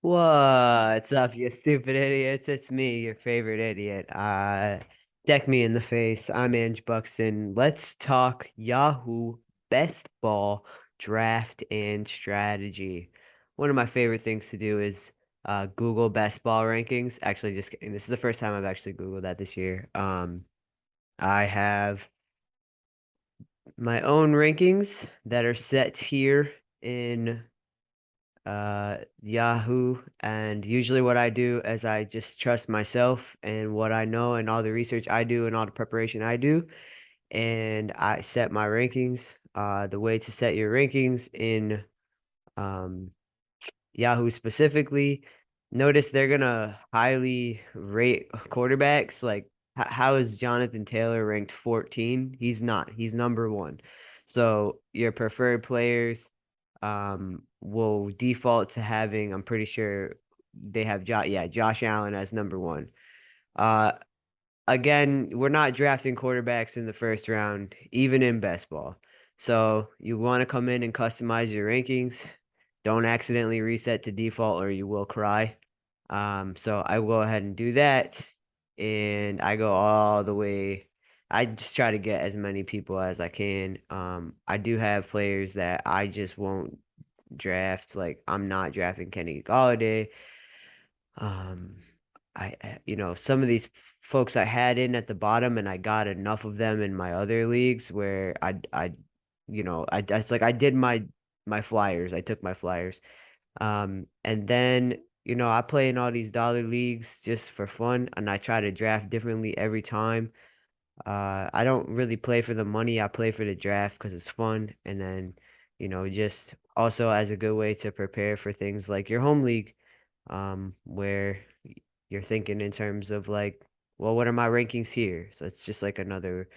What's up, you stupid idiots? It's me, your favorite idiot. Deck me in the face. I'm Ange Buxton. Let's talk Yahoo best ball draft and strategy. One of my favorite things to do is Google best ball rankings. Actually, just kidding. This is the first time I've actually Googled that this year. I have my own rankings that are set here in Yahoo. And usually what I do is I just trust myself and what I know and all the research I do and all the preparation I do. And I set my rankings. The way to set your rankings in um, Yahoo specifically, notice they're gonna highly rate quarterbacks. Like, how is Jonathan Taylor ranked 14? He's not. He's number one. So your preferred players will default to having, I'm pretty sure they have Josh Allen as number one. Uh Again, we're not drafting quarterbacks in the first round, even in best ball. So you want to come in and customize your rankings. Don't accidentally reset to default or you will cry. So I will go ahead and do that. And I go all the way. I just try to get as many people as I can. I do have players that I just won't draft. Like I'm not drafting Kenny Golladay. Um, some of these folks I had in at the bottom, and I got enough of them in my other leagues where it's like I did my flyers. I took my flyers. And then I play in all these dollar leagues just for fun, and I try to draft differently every time. I don't really play for the money. I play for the draft because it's fun, and then just also as a good way to prepare for things like your home league, where you're thinking in terms of like, well, what are my rankings here? So it's just like another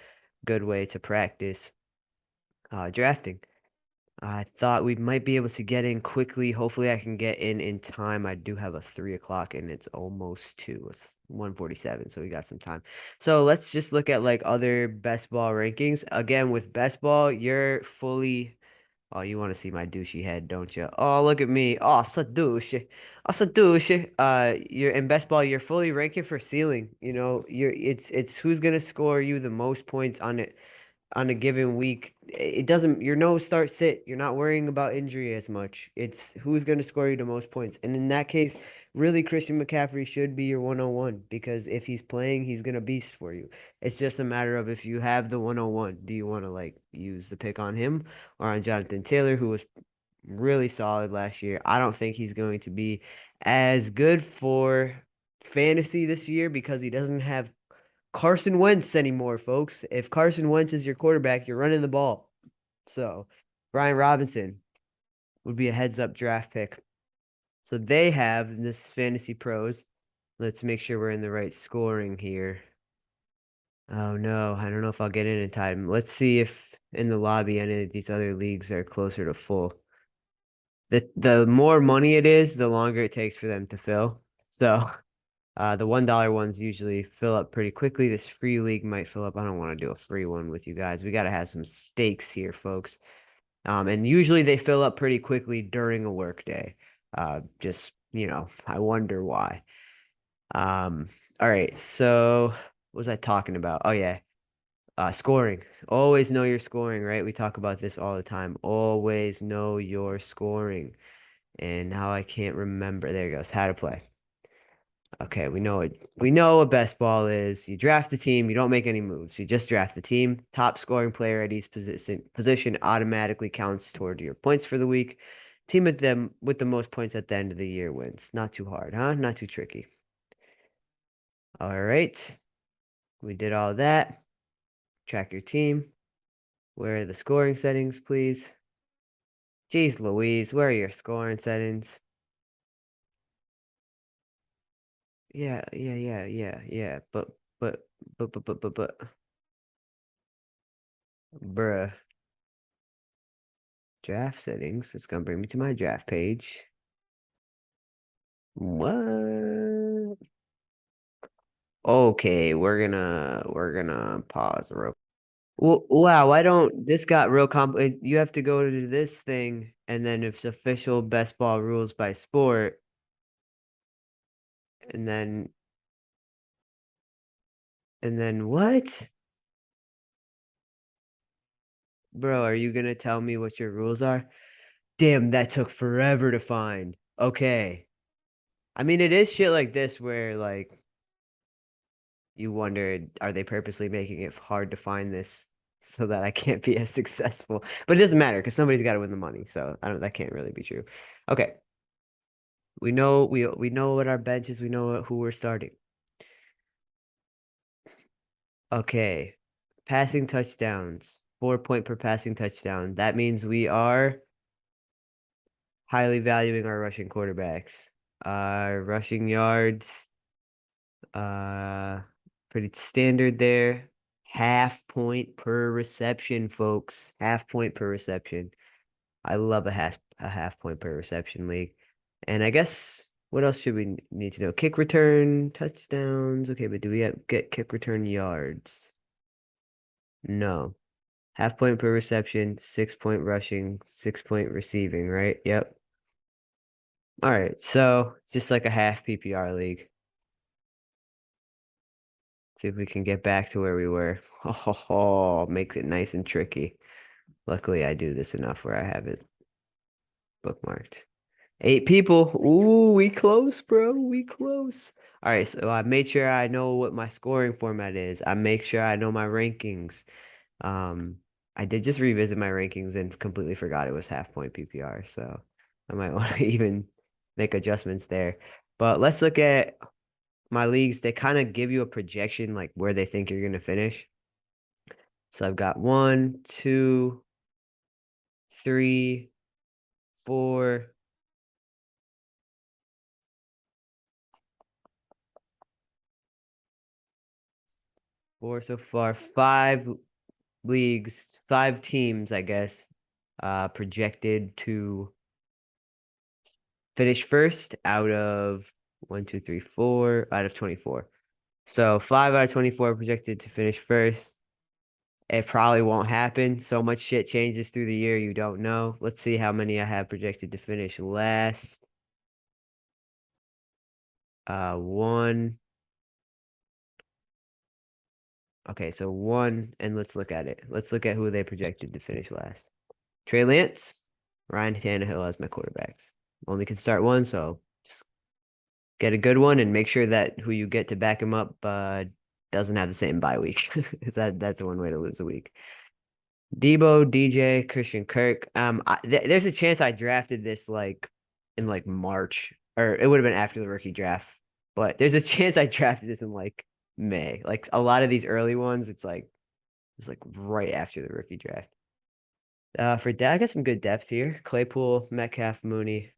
good way to practice drafting. I thought we might be able to get in quickly. Hopefully, I can get in time. I do have a 3 o'clock, and it's almost 2. It's 1:47, so we got some time. So let's just look at like other best ball rankings. Again, with best ball, you're fully. Oh, you want to see my douchey head, don't you? Oh, look at me. Oh, so douche. Oh, so douche. You're in best ball. You're fully ranking for ceiling. It's who's gonna score you the most points on a given week. It doesn't, you're no start sit. You're not worrying about injury as much. It's who's going to score you the most points. And in that case, really, Christian McCaffrey should be your 101 because if he's playing, he's going to beast for you. It's just a matter of if you have the 101, do you want to like use the pick on him or on Jonathan Taylor, who was really solid last year? I don't think he's going to be as good for fantasy this year because he doesn't have Carson Wentz anymore, folks. If Carson Wentz is your quarterback, you're running the ball. So, Brian Robinson would be a heads up draft pick. So they have this fantasy pros. Let's make sure we're in the right scoring here. Oh no, I don't know if I'll get in time. Let's see if in the lobby any of these other leagues are closer to full. The more money it is, the longer it takes for them to fill. So the $1 ones usually fill up pretty quickly. This free league might fill up. I don't want to do a free one with you guys. We got to have some stakes here, folks. And usually they fill up pretty quickly during a work day. I wonder why. Um, all right. So what was I talking about? Oh yeah. Scoring. Always know your scoring, right? We talk about this all the time. Always know your scoring. And now I can't remember. There it goes. How to play. Okay, we know it. We know what best ball is. You draft the team, you don't make any moves. You just draft the team. Top scoring player at each position automatically counts toward your points for the week. Team with the most points at the end of the year wins. Not too hard, huh? Not too tricky. All right. We did all that. Track your team. Where are the scoring settings, please? Jeez Louise, where are your scoring settings? Yeah. But, bruh. Draft settings. It's gonna bring me to my draft page. What? Okay, we're gonna pause real. Wow, why don't this got real complicated? You have to go to this thing, and then it's official best ball rules by sport. And then what? Bro, are you gonna tell me what your rules are? Damn, that took forever to find. Okay. I mean, it is shit like this where like you wonder, are they purposely making it hard to find this so that I can't be as successful? But it doesn't matter because somebody's got to win the money. So I don't, that can't really be true. Okay. We know what our bench is. We know who we're starting. Okay. Passing touchdowns. 4 point per passing touchdown. That means we are highly valuing our rushing quarterbacks. Rushing yards, uh, pretty standard there. Half point per reception, folks. Half point per reception. I love a half point per reception league. And I guess what else should we need to know? Kick return, touchdowns. Okay, but do we get kick return yards? No. Half point per reception, 6 point rushing, 6 point receiving, right? Yep. All right, so it's just like a half PPR league. See if we can get back to where we were. Oh, makes it nice and tricky. Luckily, I do this enough where I have it bookmarked. 8 people. Ooh, we close, bro. We close. All right, so I made sure I know what my scoring format is. I make sure I know my rankings. Um, I did just revisit my rankings and completely forgot it was half point PPR, so I might want to even make adjustments there. But let's look at my leagues. They kind of give you a projection, like where they think you're gonna finish. So I've got 1, 2, 3, 4, 4 so far. 5 leagues, 5 teams, I guess, projected to finish first out of 1, 2, 3, 4 out of 24. So 5 out of 24 projected to finish first. It probably won't happen. So much shit changes through the year, you don't know. Let's see how many I have projected to finish last. One. Okay, so one, and let's look at it. Let's look at who they projected to finish last. Trey Lance, Ryan Tannehill as my quarterbacks. Only can start one, so just get a good one and make sure that who you get to back him up doesn't have the same bye week. That's the one way to lose a week. Debo, DJ, Christian Kirk. There's a chance I drafted this like in like March, or it would have been after the rookie draft. But there's a chance I drafted this in like May. Like a lot of these early ones, it's like right after the rookie draft. For that, I got some good depth here. Claypool, Metcalf, Mooney,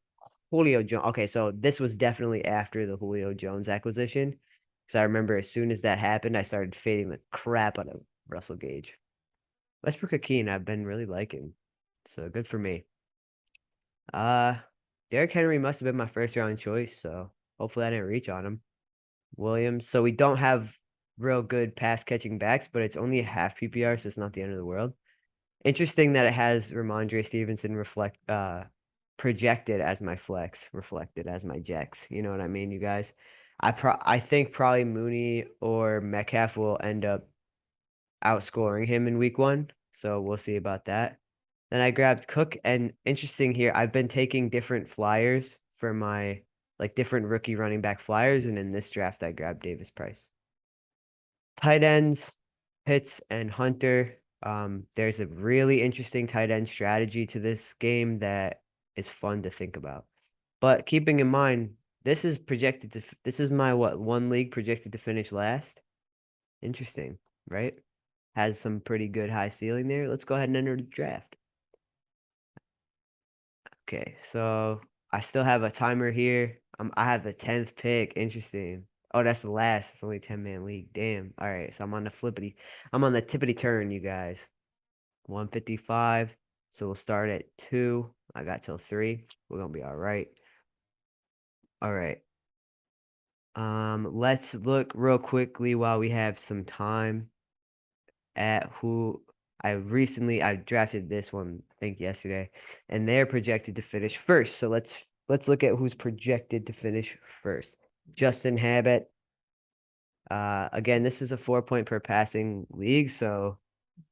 Julio Jones. Okay, so this was definitely after the Julio Jones acquisition. Because I remember as soon as that happened, I started fading the crap out of Russell Gage. Westbrook Akeen, I've been really liking. So good for me. Uh, Derrick Henry must have been my first round choice, so hopefully I didn't reach on him. Williams. So we don't have real good pass catching backs, but it's only a half PPR, so it's not the end of the world. Interesting that it has Ramondre Stevenson projected as my flex, reflected as my Jex. You know what I mean, you guys? I think probably Mooney or Metcalf will end up outscoring him in week 1. So we'll see about that. Then I grabbed Cook, and interesting here, I've been taking different flyers for my like different rookie running back flyers, and in this draft I grabbed Davis Price. Tight ends, Pitts and Hunter. There's a really interesting tight end strategy to this game that is fun to think about. But keeping in mind, this is my what, one league projected to finish last. Interesting, right? Has some pretty good high ceiling there. Let's go ahead and enter the draft. Okay, so I still have a timer here. I have the 10th pick. Interesting. Oh, that's the last. It's only 10-man league. Damn. All right, so I'm on the tippity turn, you guys. 155. So we'll start at 2. I got till 3. We're gonna be all right. All right. Let's look real quickly while we have some time at who I drafted this one, I think yesterday, and they're projected to finish first. So let's look at who's projected to finish first. Justin Herbert. Again, this is a 4 point per passing league, so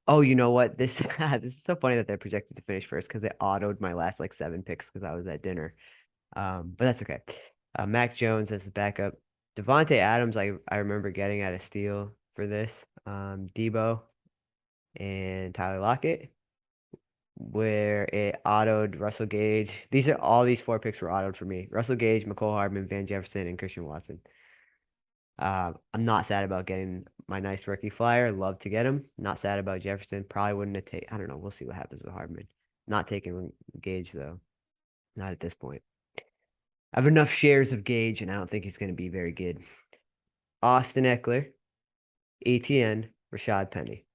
oh, you know what? This this is so funny that they're projected to finish first because they autoed my last like 7 picks because I was at dinner. But that's okay. Mac Jones as the backup. Devontae Adams, I remember getting at a steal for this. Debo and Tyler Lockett, where it autoed Russell Gage. These 4 picks were autoed for me. Russell Gage, McCole Hardman, Van Jefferson, and Christian Watson. I'm not sad about getting my nice rookie flyer. Love to get him. Not sad about Jefferson. Probably wouldn't have taken. I don't know. We'll see what happens with Hardman. Not taking Gage though. Not at this point. I have enough shares of Gage, and I don't think he's going to be very good. Austin Eckler, ETN, Rashad Penny,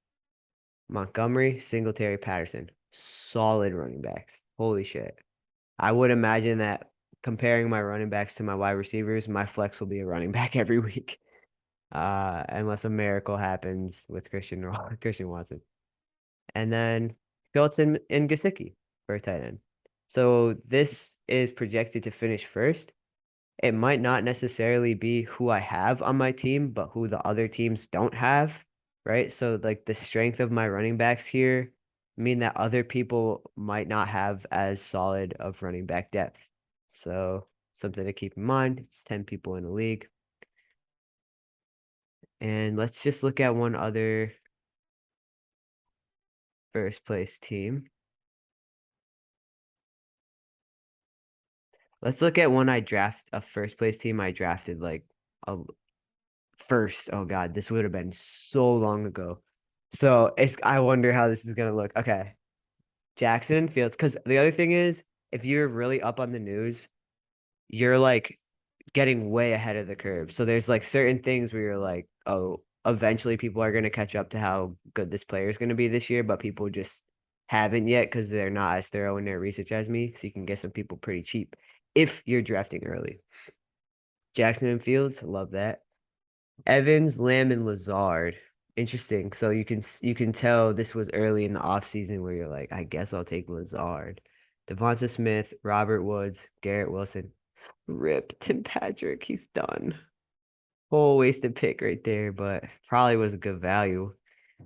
Montgomery, Singletary, Patterson. Solid running backs. Holy shit. I would imagine that comparing my running backs to my wide receivers, my flex will be a running back every week. Unless a miracle happens with Christian Watson. And then Schultz and Gesicki for a tight end. So this is projected to finish first. It might not necessarily be who I have on my team, but who the other teams don't have, right? So like the strength of my running backs here mean that other people might not have as solid of running back depth. So something to keep in mind. It's 10 people in the league. And let's just look at one other first place team. Let's look at a first place team I drafted like a first. Oh God, this would have been so long ago. So I wonder how this is gonna look. Okay. Jackson and Fields. Because the other thing is, if you're really up on the news, you're like getting way ahead of the curve. So there's like certain things where you're like, oh, eventually people are gonna catch up to how good this player is gonna be this year, but people just haven't yet because they're not as thorough in their research as me. So you can get some people pretty cheap if you're drafting early. Jackson and Fields, love that. Evans, Lamb, and Lazard. Interesting. So you can tell this was early in the offseason where you're like, I guess I'll take Lazard. Devonta Smith, Robert Woods, Garrett Wilson. Rip Tim Patrick, he's done. Whole wasted pick right there, but probably was a good value.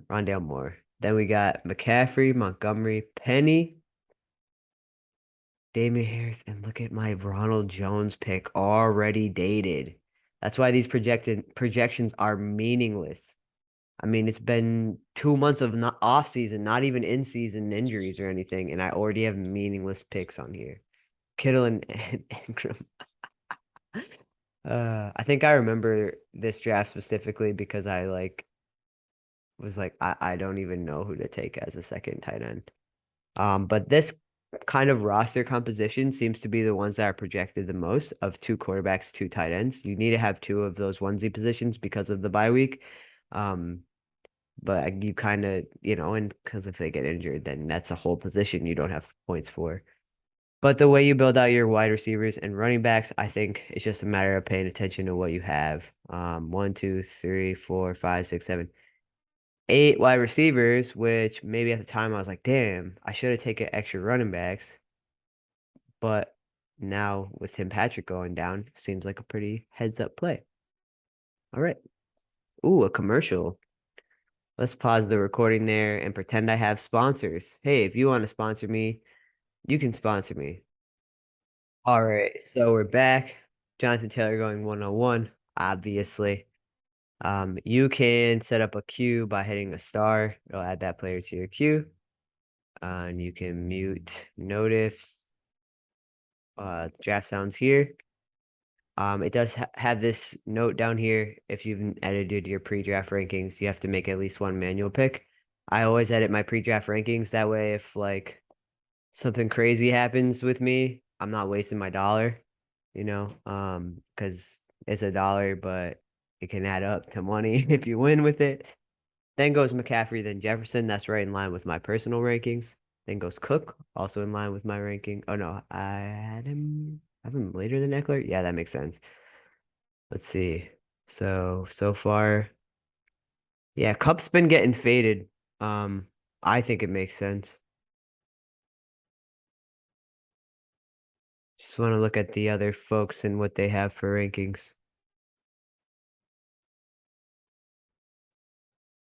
Rondale Moore. Then we got McCaffrey, Montgomery, Penny, Damian Harris, and look at my Ronald Jones pick already dated. That's why these projections are meaningless. I mean, it's been 2 months of not off season, not even in season injuries or anything, and I already have meaningless picks on here. Kittle and Ingram. I think I remember this draft specifically because I was like I don't even know who to take as a second tight end. But this kind of roster composition seems to be the ones that are projected the most of 2 quarterbacks, 2 tight ends. You need to have 2 of those onesie positions because of the bye week. Um, but you kind of, and because if they get injured, then that's a whole position you don't have points for. But the way you build out your wide receivers and running backs, I think it's just a matter of paying attention to what you have. 1, 2, 3, 4, 5, 6, 7, 8 wide receivers, which maybe at the time I was like, damn, I should have taken extra running backs. But now with Tim Patrick going down, seems like a pretty heads up play. All right. Ooh, a commercial. Let's pause the recording there and pretend I have sponsors. Hey, if you want to sponsor me, you can sponsor me. All right, so we're back. Jonathan Taylor going 101, obviously. You can set up a queue by hitting a star. It'll add that player to your queue. And you can mute notifs, draft sounds here. It does have this note down here. If you've edited your pre-draft rankings, you have to make at least one manual pick. I always edit my pre-draft rankings. That way, if like something crazy happens with me, I'm not wasting my dollar, because it's a dollar, but it can add up to money if you win with it. Then goes McCaffrey, then Jefferson. That's right in line with my personal rankings. Then goes Cook, also in line with my ranking. Oh no, I have him later than Eckler. Yeah, that makes sense. Let's see. So far, yeah, Cup's been getting faded. Um, I think it makes sense. Just want to look at the other folks and what they have for rankings.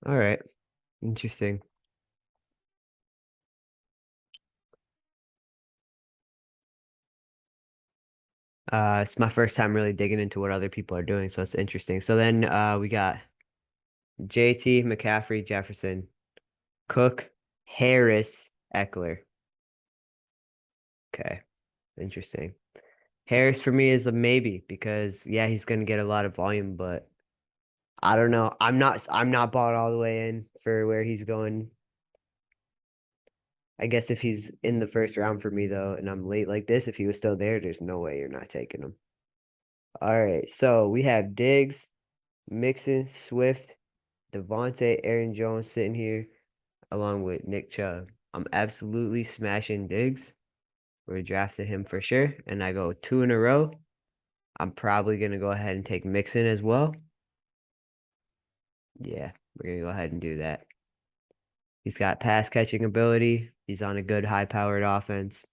All right. Interesting. It's my first time really digging into what other people are doing, so it's interesting. So then we got JT, McCaffrey, Jefferson, Cook, Harris, Eckler. Okay, interesting. Harris for me is a maybe because yeah, he's gonna get a lot of volume, but I don't know. I'm not bought all the way in for where he's going. I guess if he's in the first round for me though, and I'm late like this, if he was still there, there's no way you're not taking him. All right, so we have Diggs, Mixon, Swift, Devontae, Aaron Jones sitting here along with Nick Chubb. I'm absolutely smashing Diggs. We're drafting him for sure, and I go two in a row. I'm probably gonna go ahead and take Mixon as well. Yeah, we're gonna go ahead and do that. He's got pass catching ability. He's on a good high powered offense.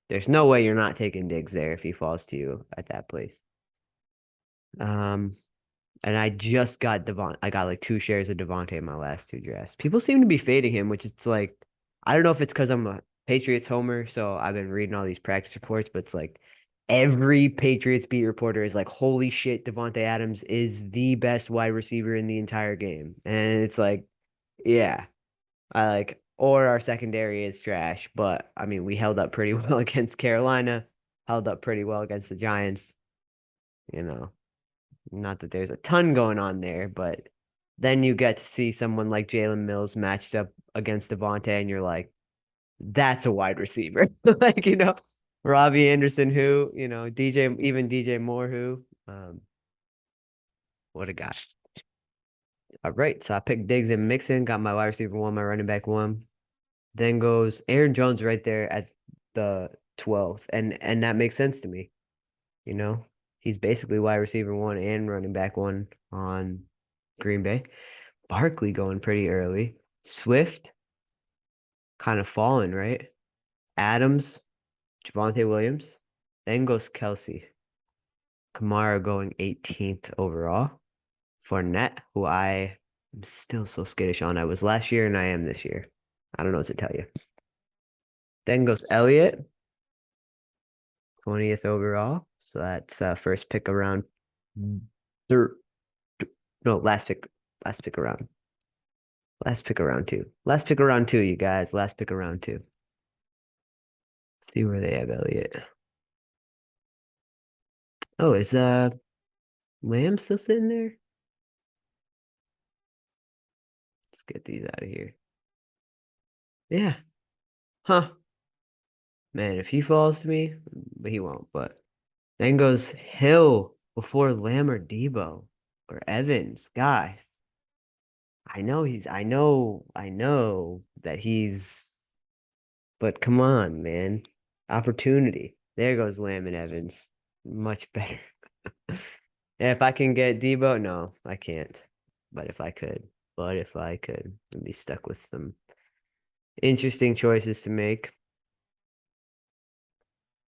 There's no way you're not taking Diggs there if he falls to you at that place. Um, and I just got Devon. I got like two shares of Devontae in my last two drafts. People seem to be fading him, which it's like, I don't know if it's because I'm a Patriots homer, so I've been reading all these practice reports, but it's like every Patriots beat reporter is like, holy shit, Devontae Adams is the best wide receiver in the entire game. And it's like, yeah, I like, or our secondary is trash. But I mean, we held up pretty well against Carolina, held up pretty well against the Giants, you know. Not that there's a ton going on there, but then you get to see someone like Jalen Mills matched up against Devontae, and you're like, that's a wide receiver. Like, Robbie Anderson, who, DJ, even DJ Moore, who, what a guy. All right, so I picked Diggs and Mixon, got my wide receiver one, my running back one. Then goes Aaron Jones right there at the 12th, and that makes sense to me. You know, he's basically wide receiver one and running back one on Green Bay. Barkley going pretty early. Swift kind of falling, right? Adams, Javonte Williams. Then goes Kelsey. Kamara going 18th overall. Fournette, who I am still so skittish on. I was last year and I am this year. I don't know what to tell you. Then goes Elliott, 20th overall. So that's first pick around third. No, last pick around. Last pick around two. Last pick around two, you guys. Last pick around two. Let's see where they have Elliott. Oh, is Lamb still sitting there? Let's get these out of here. Yeah. Huh. Man, if he falls to me, but he won't, but then goes Hill before Lamb or Debo or Evans. Guys, I know that but come on, man. Opportunity. There goes Lamb and Evans. Much better. If I can get Debo, no, I can't. But if I could, I'd be stuck with some interesting choices to make.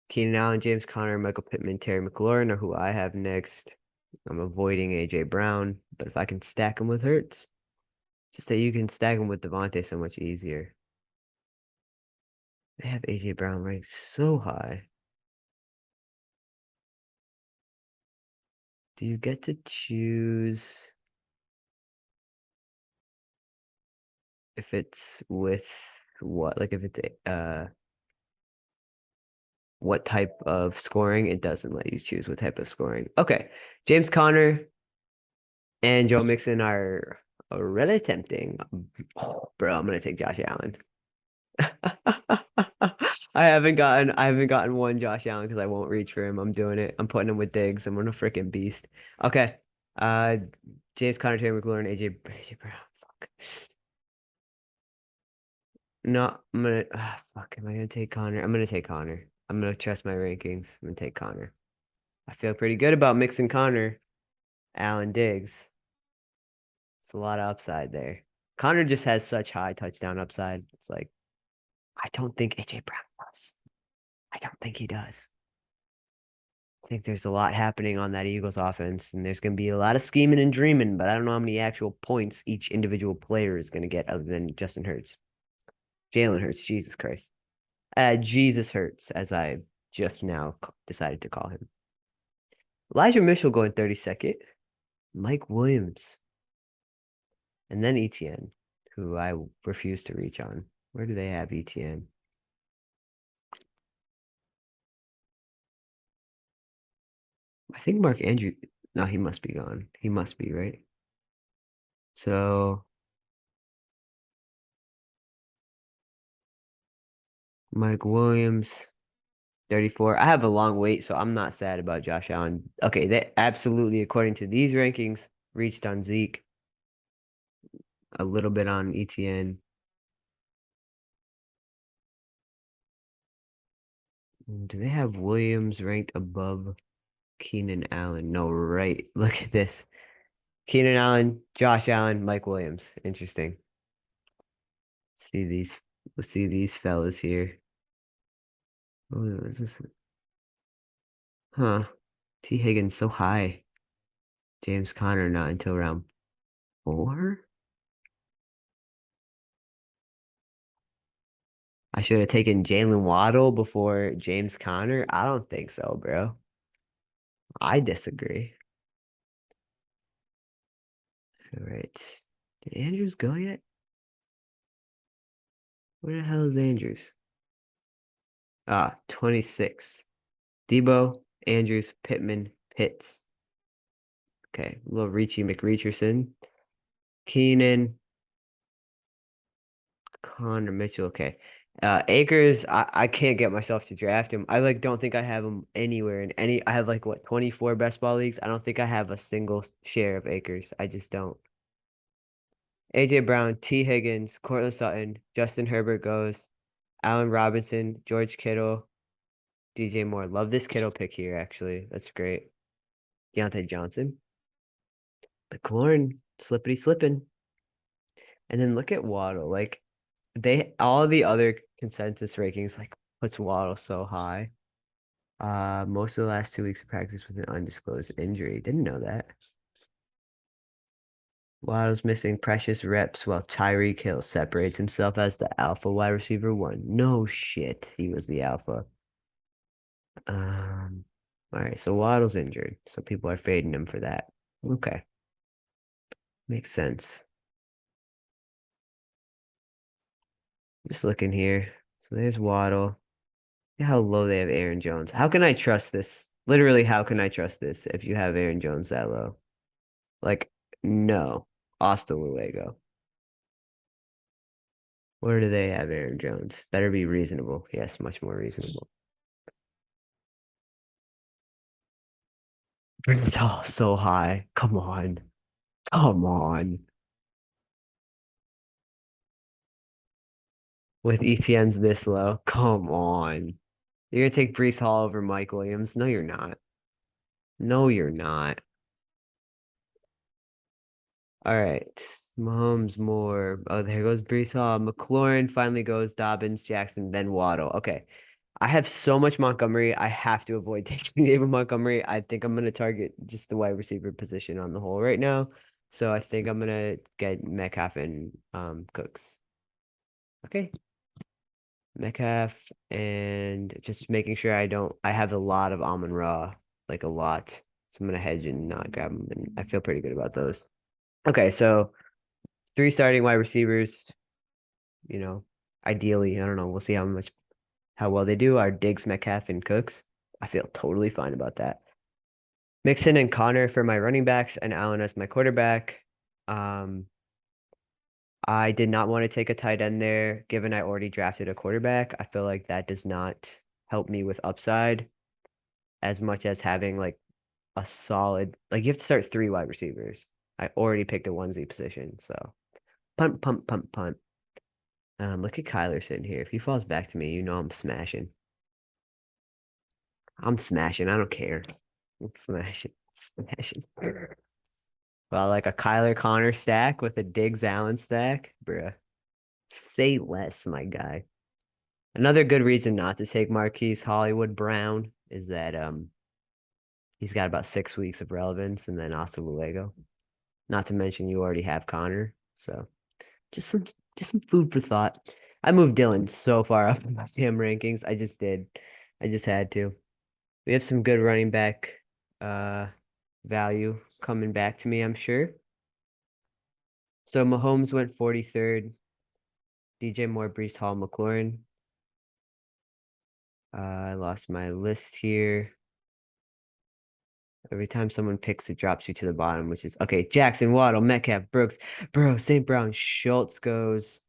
Keenan Allen, James Conner, Michael Pittman, Terry McLaurin are who I have next. I'm avoiding AJ Brown, but if I can stack him with Hurts, just that you can stack him with Devontae so much easier. They have AJ Brown ranked so high. Do you get to choose if it's with what? Like if it's what type of scoring? It doesn't let you choose what type of scoring. Okay. James Conner and Joe Mixon are really tempting. Oh, bro, I'm gonna take Josh Allen. I haven't gotten one Josh Allen because I won't reach for him. I'm doing it. I'm putting him with Diggs. I'm gonna freaking beast. Okay. Uh James Conner, Terry McLaurin, AJ Brown. Fuck. No, fuck. Am I gonna take Connor? I'm gonna take Connor. I'm gonna trust my rankings. I'm gonna take Connor. I feel pretty good about mixing Connor, Allen Diggs. It's a lot of upside there. Connor just has such high touchdown upside. It's like I don't think AJ Brown does. I don't think he does. think there's a lot happening on that Eagles offense, and there's going to be a lot of scheming and dreaming, but I don't know how many actual points each individual player is going to get other than Justin Hurts. Jalen Hurts, Jesus Christ. Jesus Hurts, as I just now decided to call him. Elijah Mitchell going 32nd. Mike Williams. And then ETN, who I refuse to reach on. Where do they have ETN? I think Mark Andrew. No, he must be gone. He must be, right? So Mike Williams, 34. I have a long wait, so I'm not sad about Josh Allen. Okay, they absolutely, according to these rankings, reached on Zeke, a little bit on ETN. Do they have Williams ranked above Keenan Allen? No, right. Look at this. Keenan Allen, Josh Allen, Mike Williams. Interesting. See these, let's see these fellas here. Oh, is this? Huh. T. Higgins so high. James Conner not until round 4. I should have taken Jalen Waddle before James Conner. I don't think so, bro. I disagree. All right. Did Andrews go yet? Where the hell is Andrews? Ah, 26. Debo, Andrews, Pittman, Pitts. Okay, little Reachy McReacherson. Keenan, Connor Mitchell. Okay. Akers, I can't get myself to draft him. I like don't think I have him anywhere in any. I have like what 24 best ball leagues. I don't think I have a single share of Akers. I just don't. AJ Brown, T Higgins, Cortland Sutton, Justin Herbert goes, Allen Robinson, George Kittle, DJ Moore. Love this Kittle pick here, actually. That's great. Deontay Johnson. McLaurin, slippity slipping. And then look at Waddle. Like they all the other consensus rankings like puts Waddle so high. Most of the last 2 weeks of practice with an undisclosed injury. Didn't know that. Waddle's missing precious reps while Tyreek Hill separates himself as the alpha wide receiver one. No shit, he was the alpha. Um, all right, so Waddle's injured, so people are fading him for that. Okay, makes sense. Just looking here. So there's Waddle. Look how low they have Aaron Jones. How can I trust this? Literally, how can I trust this if you have Aaron Jones that low? Like, no. Hasta luego. Where do they have Aaron Jones? Better be reasonable. Yes, much more reasonable. It's all so high. Come on. Come on. With ETNs this low. Come on. You're gonna take Brees Hall over Mike Williams? No, you're not. No, you're not. All right. Mahomes more. Oh, there goes Brees Hall. McLaurin finally goes Dobbins, Jackson, then Waddle. Okay. I have so much Montgomery. I have to avoid taking David Montgomery. I think I'm gonna target just the wide receiver position on the whole right now. So I think I'm gonna get Metcalf and Cooks. Okay. Metcalf and just making sure I have a lot of Almond Raw, like a lot. So I'm gonna hedge and not grab them, and I feel pretty good about those. Okay, so 3 starting wide receivers, you know, ideally, I don't know, we'll see how well they do are Diggs, Metcalf, and Cooks. I feel totally fine about that. Mixon and Connor for my running backs and Allen as my quarterback. Um, I did not want to take a tight end there, given I already drafted a quarterback. I feel like that does not help me with upside as much as having like a solid, like you have to start 3 wide receivers. I already picked a onesie position, so punt, punt, punt, punt. Look at Kyler sitting here. If he falls back to me, you know I'm smashing. I'm smashing. I don't care. I'm smashing. Smashing. Well, like a Kyler Connor stack with a Diggs Allen stack, bruh. Say less, my guy. Another good reason not to take Marquise Hollywood Brown is that He's got about 6 weeks of relevance, and then also Lego. Not to mention you already have Connor, so just some just some food for thought. I moved Dylan so far up in my damn rankings. I just did. I just had to. We have some good running back uh value coming back to me, I'm sure. So Mahomes went 43rd, DJ Moore, Brees Hall, McLaurin. I lost my list here. Every time someone picks, it drops you to the bottom, which is okay. Jackson, Waddle, Metcalf, Brooks, Burrow, St. Brown, Schultz goes.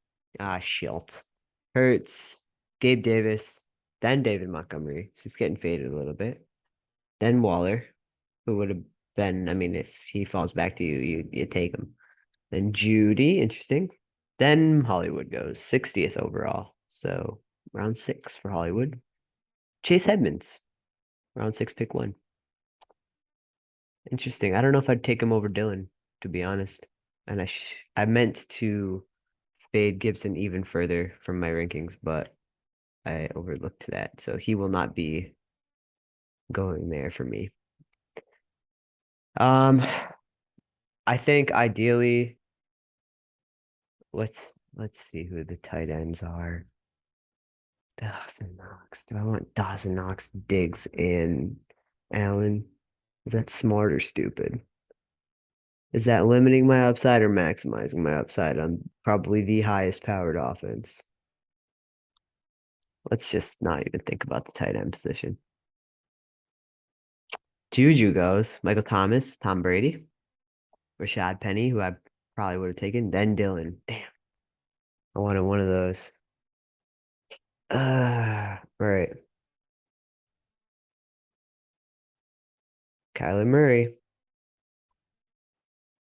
Schultz. Hurts, Gabe Davis, then David Montgomery. She's getting faded a little bit. Then Waller, who would have been, I mean, if he falls back to you, you take him. Then Judy, interesting. Then Hollywood goes 60th overall. So round six for Hollywood. Chase Edmonds, round six, pick one. Interesting. I don't know if I'd take him over Dylan, to be honest. And I meant to fade Gibson even further from my rankings, but I overlooked that. So he will not be going there for me. Um, I think ideally, let's see who the tight ends are. Dawson Knox. Do I want Dawson Knox, Diggs, and Allen? Is that smart or stupid? Is that limiting my upside or maximizing my upside on probably the highest powered offense? Let's just not even think about the tight end position. Juju goes, Michael Thomas, Tom Brady, Rashad Penny, who I probably would have taken, then Dylan. Damn, I wanted one of those. Right. Kyler Murray.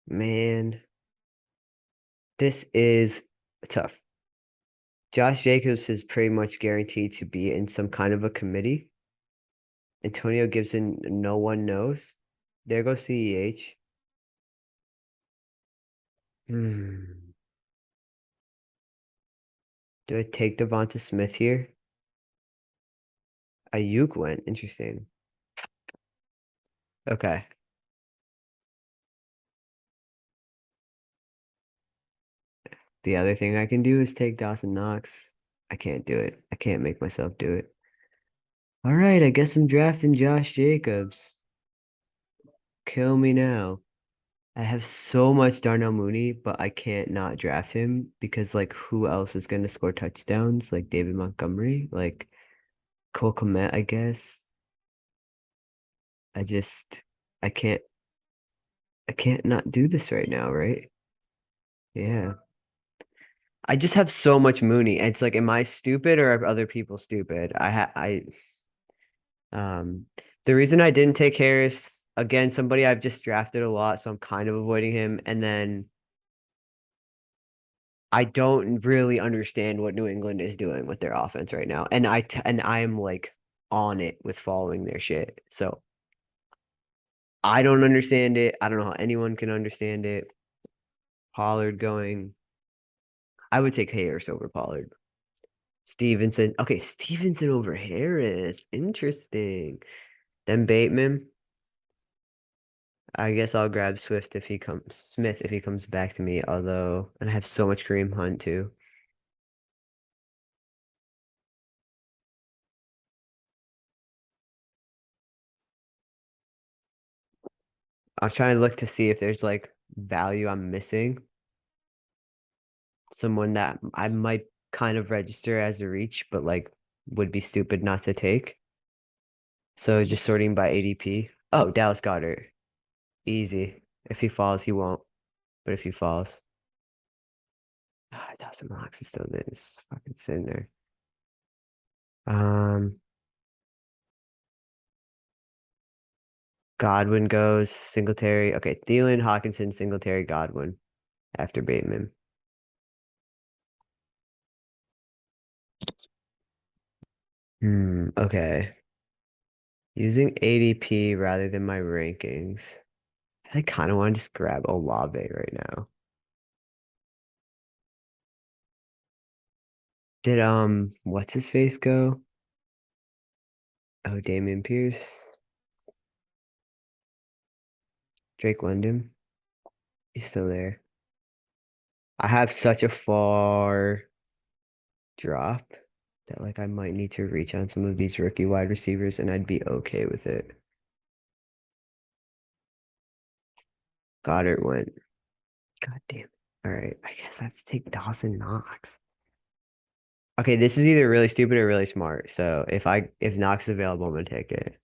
Man, this is tough. Josh Jacobs is pretty much guaranteed to be in some kind of a committee. Antonio Gibson, no one knows. There goes CEH. Hmm. Do I take Devonta Smith here? Ayuk went. Interesting. Okay. The other thing I can do is take Dawson Knox. I can't do it. I can't make myself do it. All right, I guess I'm drafting Josh Jacobs. Kill me now. I have so much Darnell Mooney, but I can't not draft him because like who else is going to score touchdowns? Like David Montgomery, like Cole Kmet, I guess. I just I can't I can't not do this right now, right? Yeah. I just have so much Mooney. It's like, am I stupid or are other people stupid? Um the reason I didn't take Harris, again, somebody I've just drafted a lot, so I'm kind of avoiding him. And then I don't really understand what New England is doing with their offense right now. And I am like on it with following their shit. So I don't understand it. I don't know how anyone can understand it. Pollard going. I would take Harris over Pollard. Stevenson. Okay, Stevenson over Harris. Interesting. Then Bateman. I guess I'll grab Smith if he comes back to me, although, and I have so much Kareem Hunt too. I'll try and look to see if there's like value I'm missing. Someone that I might kind of register as a reach, but like would be stupid not to take. So just sorting by ADP. Oh, Dallas Goedert. Easy. If he falls, he won't. But if he falls, Dawson Knox is still there. It's fucking sitting there. Um, Godwin goes, Singletary. Okay, Thielen, Hawkinson, Singletary, Godwin after Bateman. Okay. Using ADP rather than my rankings. I kind of want to just grab Olave right now. Did what's his face go? Oh, Damian Pierce. Drake London. He's still there. I have such a far drop that like I might need to reach on some of these rookie wide receivers and I'd be okay with it. Goddard went. God damn it. All right, I guess let's take Dawson Knox. Okay, this is either really stupid or really smart. So if Knox is available, I'm gonna take it.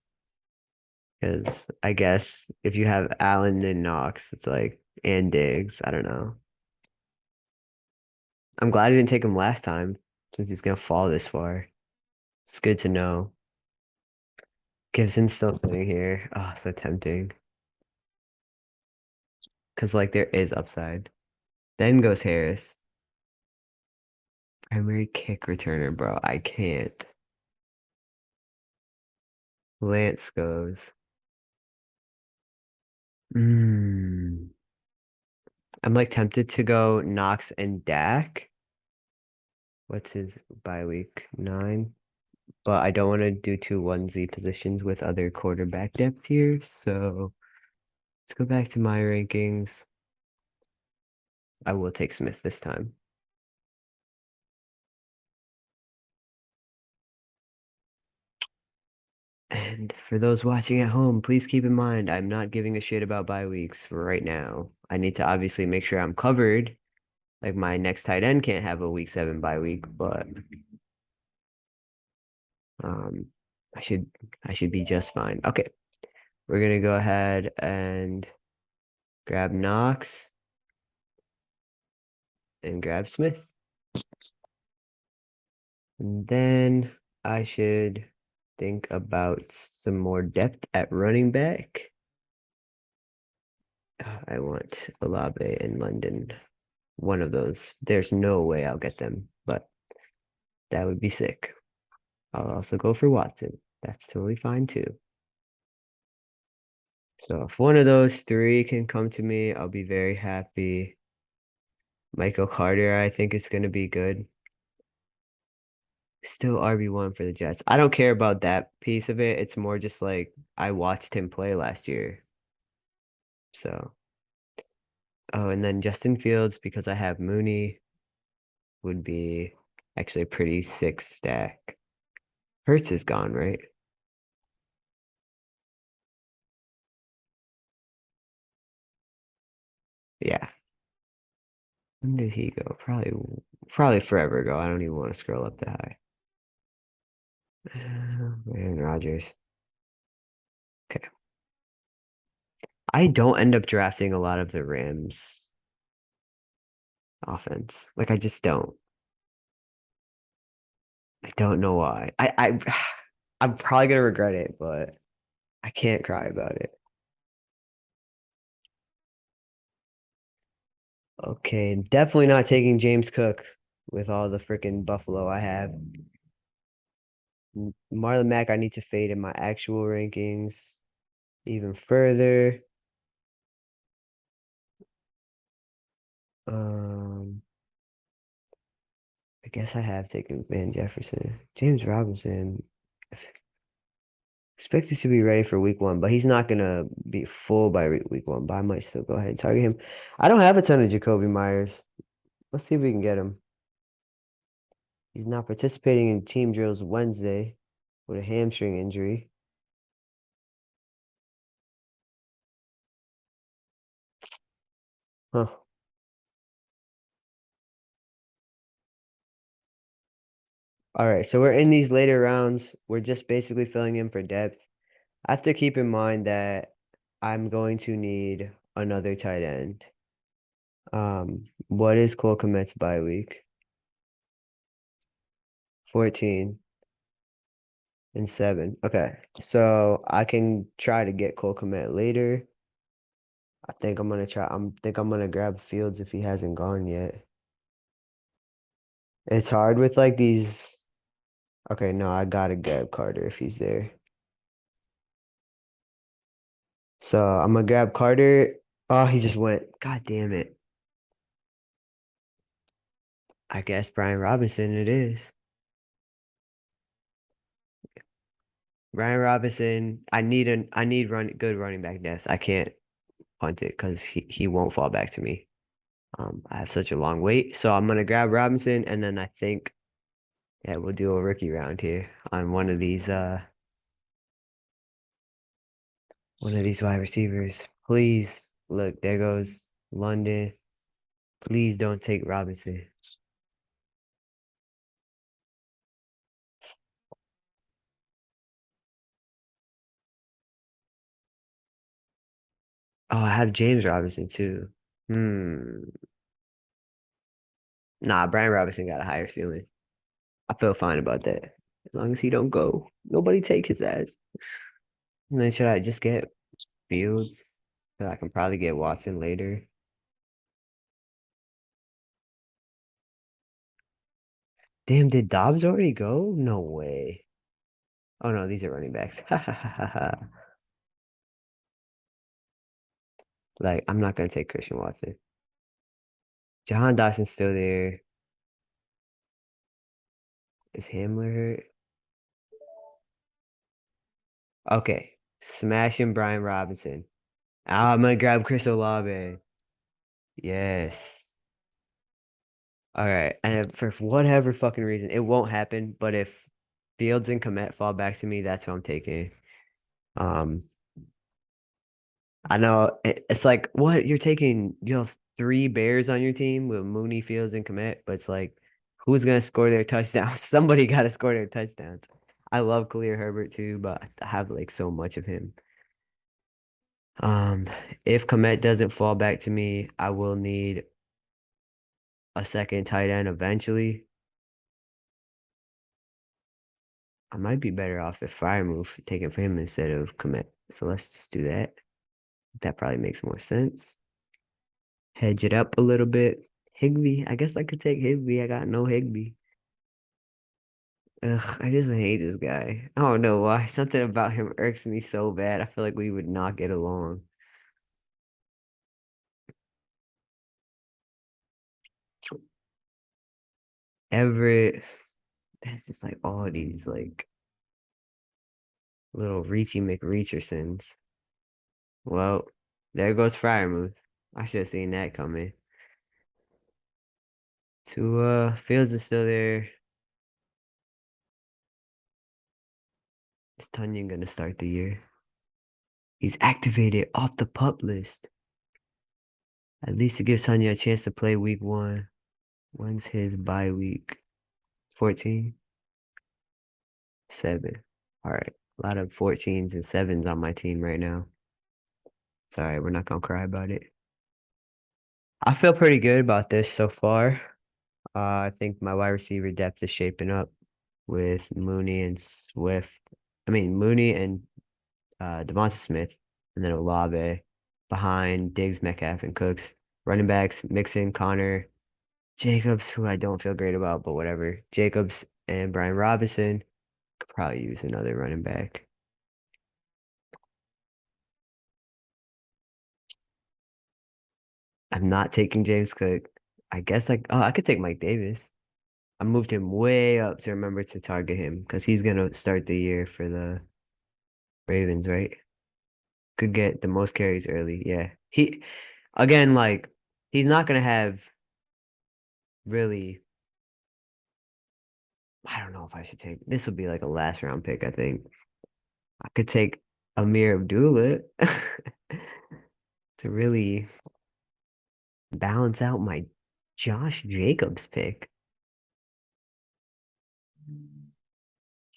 Because I guess if you have Allen and Knox, it's like and Diggs. I don't know. I'm glad I didn't take him last time since he's gonna fall this far. It's good to know. Gibson's still sitting here. Oh, so tempting. Because like there is upside. Then goes Harris. Primary kick returner, bro. I can't. Lance goes. Mm. I'm like tempted to go Knox and Dak. What's his bye week? 9. But I don't want to do two onesie positions with other quarterback depth here. So let's go back to my rankings. I will take Smith this time. And for those watching at home, please keep in mind I'm not giving a shit about bye weeks for right now. I need to obviously make sure I'm covered. Like my next tight end can't have a week 7 bye week, but um I should I should be just fine. Okay. We're gonna go ahead and grab Knox and grab Smith. And then I should think about some more depth at running back. I want Olave and London. One of those. There's no way I'll get them, but that would be sick. I'll also go for Watson. That's totally fine too. So if one of those three can come to me, I'll be very happy. Michael Carter, I think is going to be good. Still RB1 for the Jets. I don't care about that piece of it. It's more just like I watched him play last year. So, oh, and then Justin Fields, because I have Mooney, would be actually a pretty sick stack. Hurts is gone, right? Yeah. When did he go? Probably forever ago. I don't even want to scroll up that high. Aaron Rodgers. Okay. I don't end up drafting a lot of the Rams offense. Like I just don't. I don't know why. I'm probably gonna regret it, but I can't cry about it. Okay, definitely not taking James Cook with all the freaking Buffalo I have. Marlon Mack, I need to fade in my actual rankings even further. Um, I guess I have taken Van Jefferson. James Robinson, expected to be ready for week 1, but he's not gonna be full by week 1, but I might still go ahead and target him. I don't have a ton of Jacoby Myers. Let's see if we can get him. He's not participating in team drills Wednesday with a hamstring injury. Huh. All right, so we're in these later rounds. We're just basically filling in for depth. I have to keep in mind that I'm going to need another tight end. What is Cole Kmet's bye week? 14 and 7. Okay, so I can try to get Cole Kmet later. I think I'm gonna try. I'm gonna grab Fields if he hasn't gone yet. It's hard with like these. Okay, no, I gotta grab Carter if he's there. So I'm gonna grab Carter. Oh, he just went. God damn it. I guess Brian Robinson it is. Brian Robinson. I need good running back depth. I can't. punt it because he won't fall back to me. I have such a long wait, so I'm gonna grab Robinson, and then I think yeah we'll do a rookie round here on one of these wide receivers. Please look, there goes London. Please don't take Robinson. Oh, I have James Robinson too. Hmm. Nah, Brian Robinson got a higher ceiling. I feel fine about that. As long as he don't go. Nobody take his ass. And then should I just get Fields? So I can probably get Watson later. Damn, did Dobbs already go? No way. Oh no, these are running backs. Ha ha ha ha ha. Like, I'm not gonna take Christian Watson. Jahan Dawson's still there. Is Hamler hurt? Okay. Smashing Brian Robinson. Ah, I'm gonna grab Chris Olave. Yes. All right. And for whatever fucking reason, it won't happen. But if Fields and Komet fall back to me, that's what I'm taking. Um, I know it's like, what? You're taking, you have three Bears on your team with Mooney, Fields, and Komet, but it's like, who's gonna score their touchdowns? Somebody gotta score their touchdowns. I love Khalil Herbert too, but I have like so much of him. Um, if Komet doesn't fall back to me, I will need a second tight end eventually. I might be better off if Fire move taking for him instead of Komet. So let's just do that. That probably makes more sense. Hedge it up a little bit. Higby, I guess I could take Higby. I got no Higby. Ugh, I just hate this guy. I don't know why. Something about him irks me so bad. I feel like we would not get along. Everett, that's just like all these like little Reachy McReachersons. Well, there goes Fryermuth. I should have seen that coming. Fields is still there. Is Tunyon gonna start the year? He's activated off the pup list. At least it gives Tanya a chance to play week one. When's his bye week? 14? 7. All right. A lot of 14s and 7s on my team right now. It's all right. We're not gonna cry about it. I feel pretty good about this so far. I think my wide receiver depth is shaping up with Mooney and Swift. I mean Mooney and Devonta Smith, and then Olave behind Diggs, Metcalf, and Cooks. Running backs, Mixon, Connor, Jacobs, who I don't feel great about, but whatever. Jacobs and Brian Robinson could probably use another running back. I'm not taking James Cook. I guess I could take Mike Davis. I moved him way up to remember to target him because he's gonna start the year for the Ravens, right? Could get the most carries early. Yeah. He again, like he's not gonna have really. I don't know if I should take this would be like a last round pick, I think. I could take Amir Abdullah to really balance out my Josh Jacobs pick.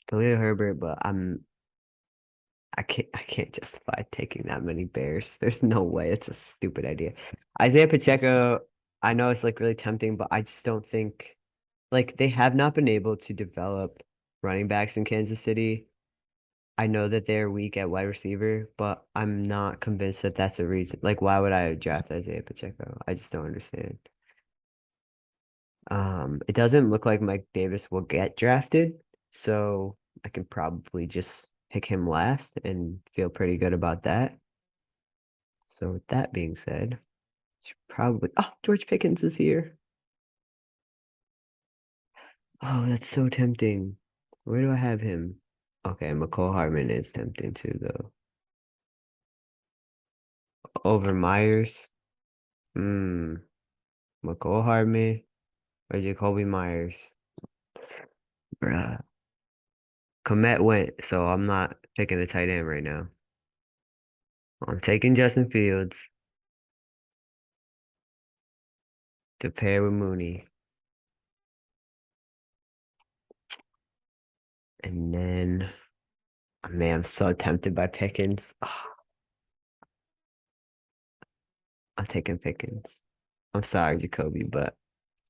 Khalil Herbert, but I can't justify taking that many Bears. There's no way. It's a stupid idea. Isaiah Pacheco, I know it's like really tempting, but I just don't think like they have not been able to develop running backs in Kansas City. I know that they're weak at wide receiver, but I'm not convinced that that's a reason. Like, why would I draft Isaiah Pacheco? I just don't understand. It doesn't look like Mike Davis will get drafted, so I can probably just pick him last and feel pretty good about that. So with that being said, should probably George Pickens is here. Oh, that's so tempting. Where do I have him? Okay, McCall Harmon is tempting too, though. over Myers. Hmm. McCole Hardman or Jacoby Myers. Bruh. Komet went, so I'm not picking the tight end right now. I'm taking Justin Fields to pair with Mooney. And then, man, I'm so tempted by Pickens. Oh, I'm taking Pickens. I'm sorry, Jacoby, but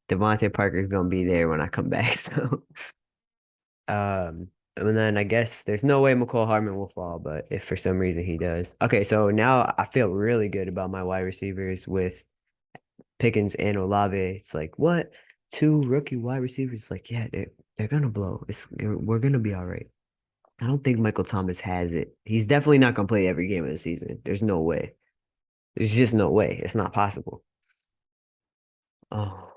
Devontae Parker's gonna be there when I come back. So, and then I guess there's no way McCole Hardman will fall, but if for some reason he does. Okay, so now I feel really good about my wide receivers with Pickens and Olave. It's like, what? Two rookie wide receivers? Like, yeah, they're gonna blow. We're gonna be all right. I don't think Michael Thomas has it. He's definitely not gonna play every game of the season. There's no way. There's just no way. It's not possible. Oh,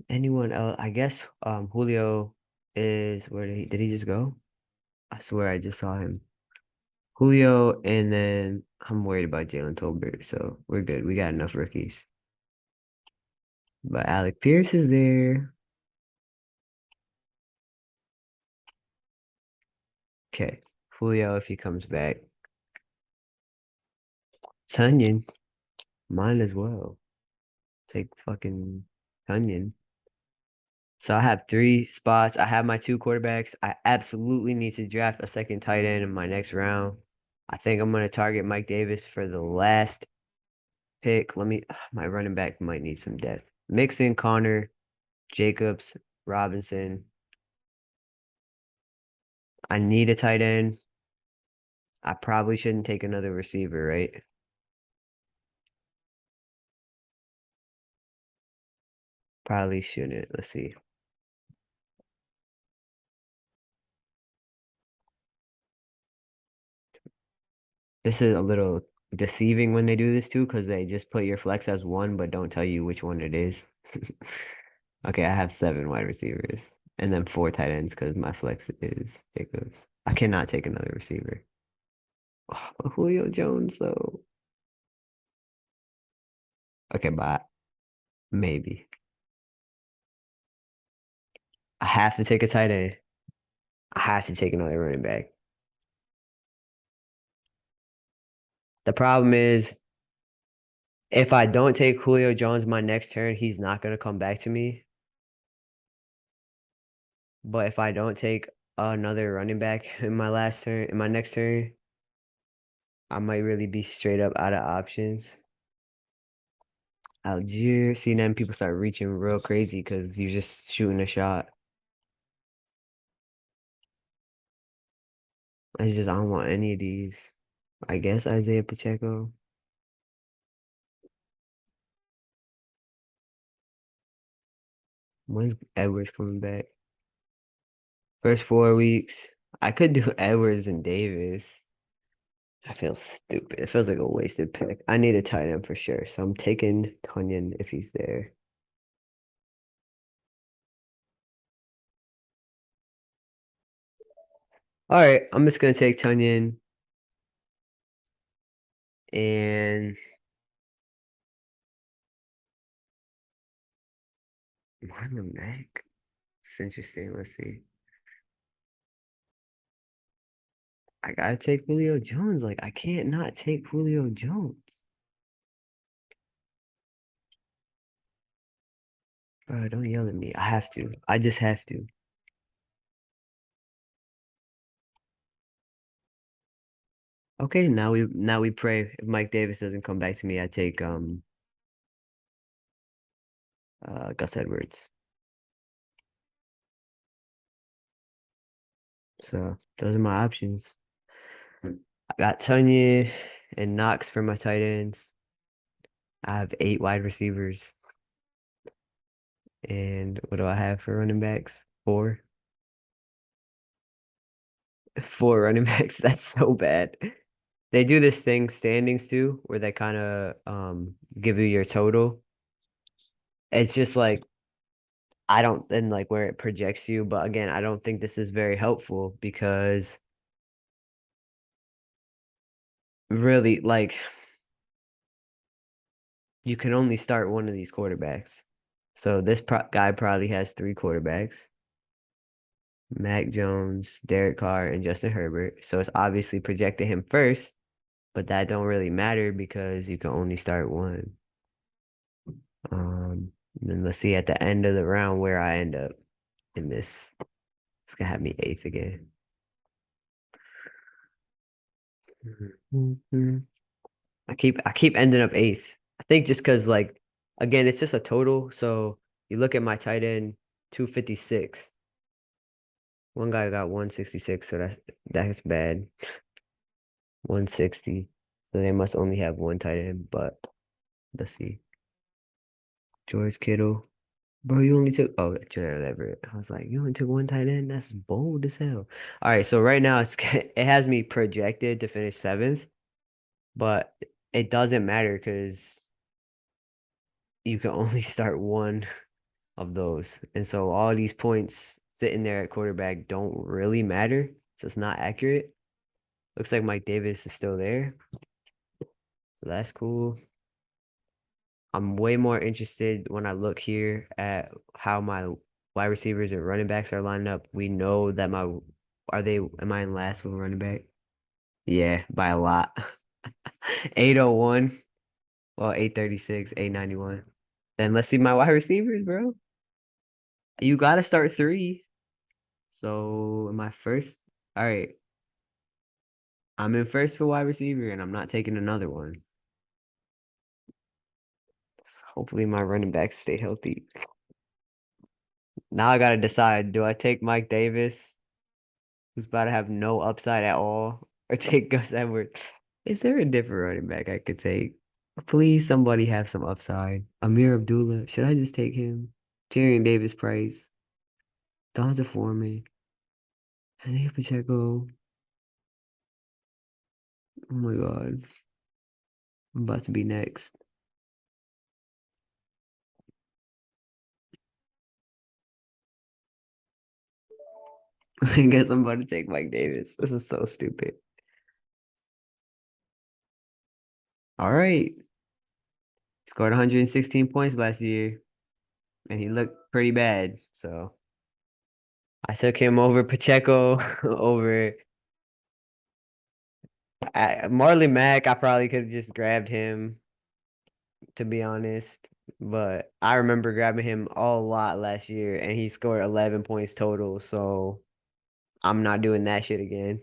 anyone else? I guess Julio is where did he just go? I swear I just saw him. Julio, and then I'm worried about Jalen Tolbert, so we're good. We got enough rookies. But Alec Pierce is there. Okay. Julio, if he comes back. Tunyon, mine as well. Take fucking Tunyon. So I have three spots. I have my two quarterbacks. I absolutely need to draft a second tight end in my next round. I think I'm going to target Mike Davis for the last pick. My running back might need some depth. Mixon, Connor, Jacobs, Robinson. I need a tight end. I probably shouldn't take another receiver, right? Probably shouldn't. Let's see. This is a little deceiving when they do this too, because they just put your flex as one, but don't tell you which one it is. Okay, I have seven wide receivers and then four tight ends because my flex is Jacobs. I cannot take another receiver. Oh, Julio Jones, though. Okay, but maybe. I have to take a tight end. I have to take another running back. The problem is, if I don't take Julio Jones my next turn, he's not going to come back to me. But if I don't take another running back in my last turn, in my next turn, I might really be straight up out of options. Algier, see, then people start reaching real crazy because you're just shooting a shot. I don't want any of these. I guess Isaiah Pacheco. When's Edwards coming back? First 4 weeks. I could do Edwards and Davis. I feel stupid. It feels like a wasted pick. I need a tight end for sure. So I'm taking Tunyon if he's there. All right, I'm just gonna take Tunyon and Marlon Mack. It's interesting. Let's see. I gotta take Julio Jones. Like I can't not take Julio Jones. Bro, don't yell at me. I have to. I just have to. Okay, now we pray. If Mike Davis doesn't come back to me, I take Gus Edwards. So those are my options. I got Tanya and Knox for my tight ends. I have eight wide receivers. And what do I have for running backs? Four. Four running backs. That's so bad. They do this thing standings too, where they kind of give you your total. It's just like I don't and like where it projects you, but again, I don't think this is very helpful because really like you can only start one of these quarterbacks. So this guy probably has three quarterbacks: Mac Jones, Derek Carr, and Justin Herbert. So it's obviously projected him first, but that don't really matter because you can only start one. Then let's see at the end of the round where I end up in this. It's gonna have me eighth again. I keep ending up eighth. I think just because like again, it's just a total. So you look at my tight end, 256. One guy got 166, so that's bad. 160. So they must only have one tight end, but let's see. George Kittle. Bro, you only took Gerald Everett. I was like, you only took one tight end? That's bold as hell. All right, so right now it has me projected to finish seventh, but it doesn't matter because you can only start one of those. And so all these points sitting there at quarterback don't really matter. So it's not accurate. Looks like Mike Davis is still there. So that's cool. I'm way more interested when I look here at how my wide receivers and running backs are lined up. We know that am I in last with running back? Yeah, by a lot. 801, well, 836, 891. Then let's see my wide receivers, bro. You gotta start three. So am I first? All right. I'm in first for wide receiver and I'm not taking another one. Hopefully my running backs stay healthy. Now I gotta decide, do I take Mike Davis, who's about to have no upside at all, or take Gus Edwards? Is there a different running back I could take? Please, somebody have some upside. Amir Abdullah, should I just take him? Tyrion Davis Price, Donta Foreman, Isaiah Pacheco. Oh my God, I'm about to be next. I guess I'm about to take Mike Davis. This is so stupid. All right. Scored 116 points last year, and he looked pretty bad. So I took him over Pacheco, over Marley Mack. I probably could have just grabbed him, to be honest. But I remember grabbing him a lot last year, and he scored 11 points total. So I'm not doing that shit again.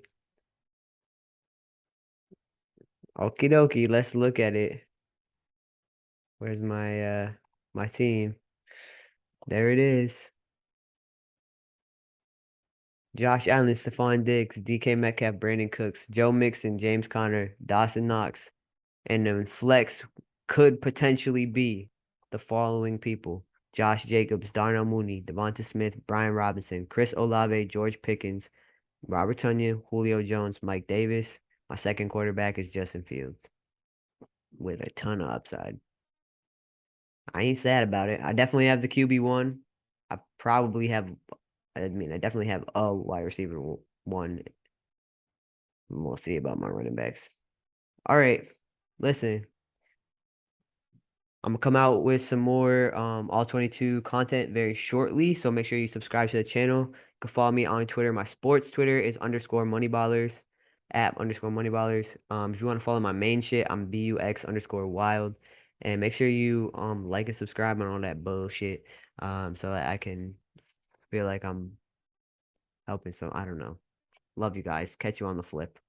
Okie dokie, let's look at it. Where's my team? There it is. Josh Allen, Stephon Diggs, DK Metcalf, Brandon Cooks, Joe Mixon, James Conner, Dawson Knox, and then flex could potentially be the following people: Josh Jacobs, Darnell Mooney, Devonta Smith, Brian Robinson, Chris Olave, George Pickens, Robert Tonyan, Julio Jones, Mike Davis. My second quarterback is Justin Fields with a ton of upside. I ain't sad about it. I definitely have the QB1. I probably have, I mean, I definitely have a wide receiver one. We'll see about my running backs. All right. Listen, I'm gonna come out with some more all 22 content very shortly. So make sure you subscribe to the channel. You can follow me on Twitter. My sports Twitter is _moneyballers, at _moneyballers. If you want to follow my main shit, I'm BUX_wild. And make sure you like and subscribe and all that bullshit. So that I can feel like I'm helping some, I don't know. Love you guys. Catch you on the flip.